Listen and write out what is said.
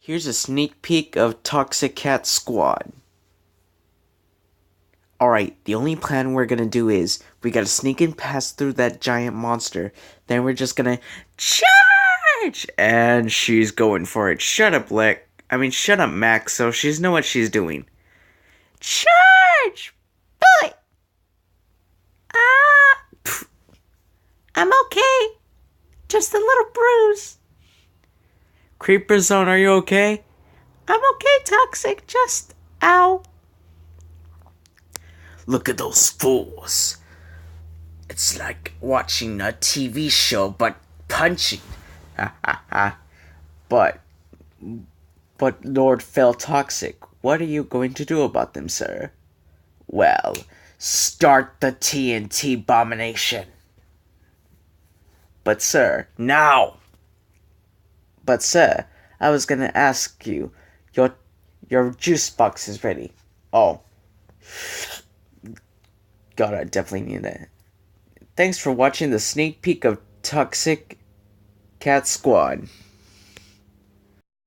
Here's a sneak peek of Toxic Cat Squad. Alright, the only plan we're gonna do is we gotta sneak and pass through that giant monster. Then we're just gonna charge! And she's going for it. Shut up, shut up, Max, so she's know what she's doing. Charge! Boy! I'm okay. Just a little bruise. Creeper Zone, are you okay? I'm okay, Toxic. Just ow. Look at those fools. It's like watching a TV show, but punching. Ha ha ha. But Lord Fell Toxic, what are you going to do about them, sir? Well, start the TNT abomination. But sir, now. But sir, I was gonna ask you, your juice box is ready. Oh. God, I definitely need that. Thanks for watching the sneak peek of Toxic Cat Squad.